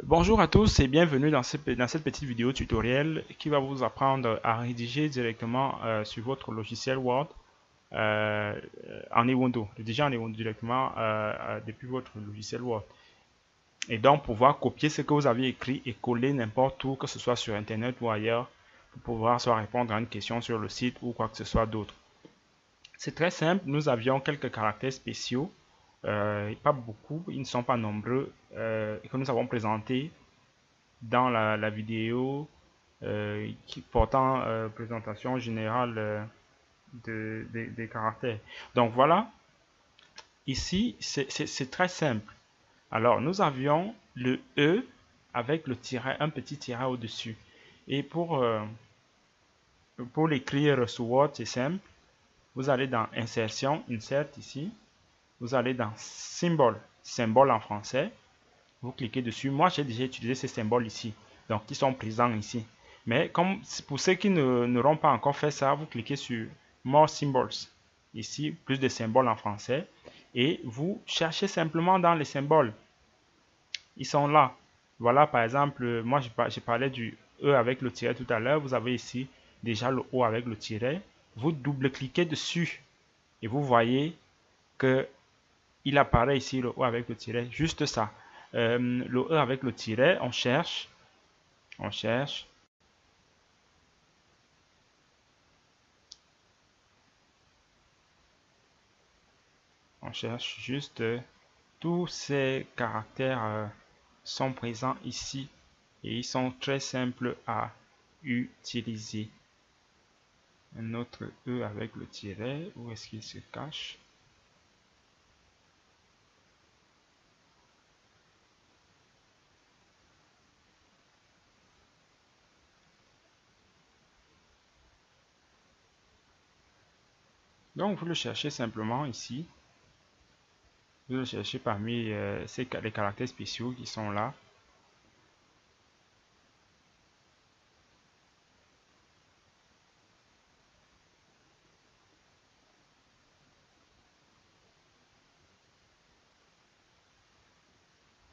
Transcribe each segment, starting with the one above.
Bonjour à tous et bienvenue dans cette petite vidéo tutoriel qui va vous apprendre à rédiger directement sur votre logiciel Word en Ewondo, rédiger en Ewondo directement depuis votre logiciel Word. Et donc pouvoir copier ce que vous avez écrit et coller n'importe où, que ce soit sur Internet ou ailleurs, pour pouvoir soit répondre à une question sur le site ou quoi que ce soit d'autre. C'est très simple, nous avions quelques caractères spéciaux, pas beaucoup, ils ne sont pas nombreux, que nous avons présentés dans la vidéo portant présentation générale des caractères. Donc voilà, ici c'est très simple. Alors nous avions le E avec le tiret, un petit tiret au-dessus. Et pour l'écrire sur Word, c'est simple. Vous allez dans Insertion, Insert ici. Vous allez dans Symbole, symbole en français. Vous cliquez dessus. Moi, j'ai déjà utilisé ces symboles ici, donc qui sont présents ici. Mais comme pour ceux qui n'auront pas encore fait ça, vous cliquez sur More Symbols. Ici, plus de symboles en français. Et vous cherchez simplement dans les symboles. Ils sont là. Voilà, par exemple, moi, j'ai parlé du E avec le tiret tout à l'heure. Vous avez ici déjà le O avec le tiret. Vous double-cliquez dessus. Et vous voyez que il apparaît ici le O avec le tiret. Juste ça. Le E avec le tiret, on cherche. On cherche. On cherche juste tous ces caractères sont présents ici et ils sont très simples à utiliser. Un autre E avec le tiret, où est-ce qu'il se cache? Donc vous le cherchez simplement ici. Vous le cherchez parmi les caractères spéciaux qui sont là.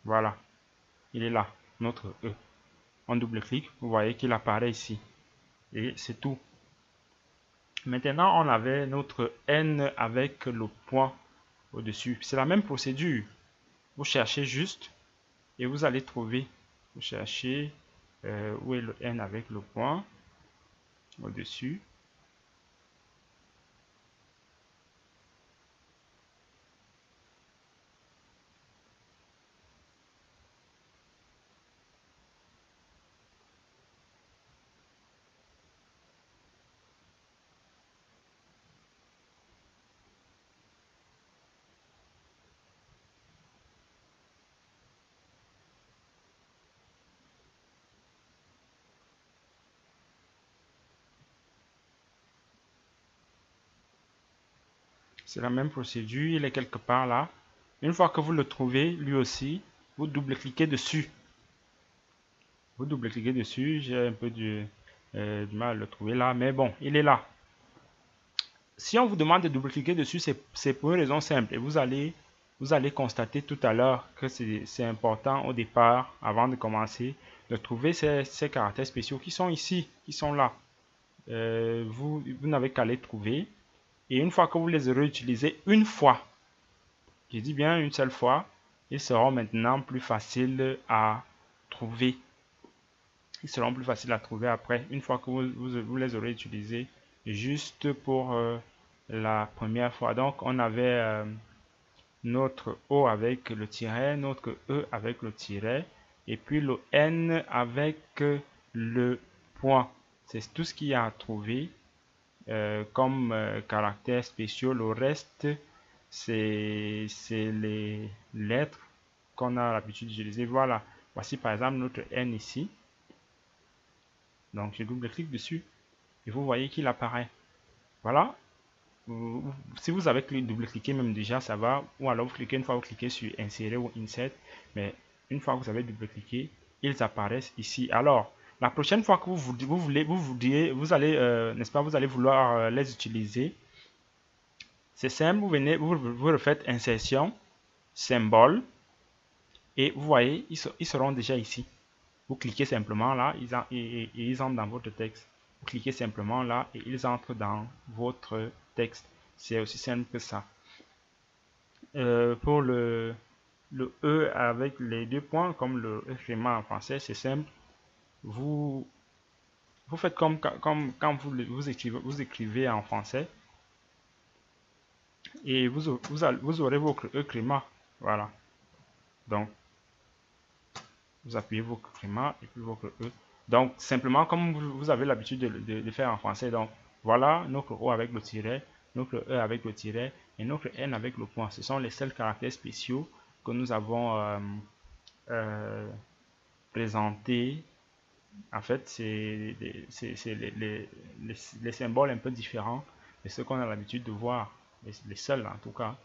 Voilà, il est là, notre E. On double-clique, vous voyez qu'il apparaît ici. Et c'est tout. Maintenant, on avait notre N avec le point au-dessus. C'est la même procédure. Vous cherchez juste et vous allez trouver. Vous cherchez où est le N avec le point au-dessus. C'est la même procédure. Il est quelque part là. Une fois que vous le trouvez, lui aussi, vous double-cliquez dessus. Vous double-cliquez dessus. J'ai un peu du mal à le trouver là. Mais bon, il est là. Si on vous demande de double-cliquer dessus, c'est pour une raison simple. Et vous allez constater tout à l'heure que c'est important au départ, avant de commencer, de trouver ces caractères spéciaux qui sont ici, qui sont là. Vous n'avez qu'à les trouver. Et une fois que vous les aurez utilisés une fois, je dis bien une seule fois, ils seront maintenant plus faciles à trouver. Ils seront plus faciles à trouver après, une fois que vous les aurez utilisés juste pour la première fois. Donc, on avait notre O avec le tiret, notre E avec le tiret, et puis le N avec le point. C'est tout ce qu'il y a à trouver comme caractères spéciaux. Le reste, c'est les lettres qu'on a l'habitude d'utiliser. Voilà, voici par exemple notre N ici. Donc, je double-clique dessus et vous voyez qu'il apparaît. Voilà. Si vous avez double-cliqué même déjà, ça va. Ou alors vous cliquez une fois, vous cliquez sur insérer ou insert. Mais une fois que vous avez double-cliqué, ils apparaissent ici. Alors, la prochaine fois que vous allez, n'est-ce pas, vous allez vouloir les utiliser. C'est simple, vous refaites insertion, symbole, Et vous voyez, ils seront déjà ici. Vous cliquez simplement là, et ils entrent dans votre texte. Vous cliquez simplement là et ils entrent dans votre texte. C'est aussi simple que ça. Pour le E avec les deux points, comme le écriment en français, c'est simple. Vous faites comme quand vous écrivez en français et vous aurez votre écriment. Voilà. Donc, vous appuyez votre écriment et puis votre E. Donc, simplement, comme vous avez l'habitude de faire en français, donc, voilà notre O avec le tiret, notre E avec le tiret et notre N avec le point. Ce sont les seuls caractères spéciaux que nous avons présentés. En fait, c'est les symboles un peu différents de ceux qu'on a l'habitude de voir, les seuls en tout cas,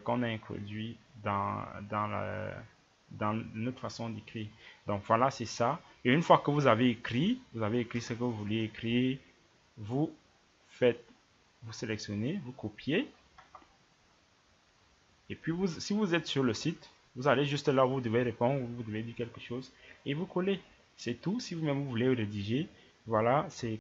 qu'on a introduits dans notre façon d'écrire. Donc voilà, c'est ça. Et une fois que vous avez écrit ce que vous vouliez écrire, vous vous sélectionnez, vous copiez. Et puis si vous êtes sur le site, vous allez juste là où vous devez répondre, où vous devez dire quelque chose, et vous collez. C'est tout. Si vous-même vous voulez rédiger, voilà, c'est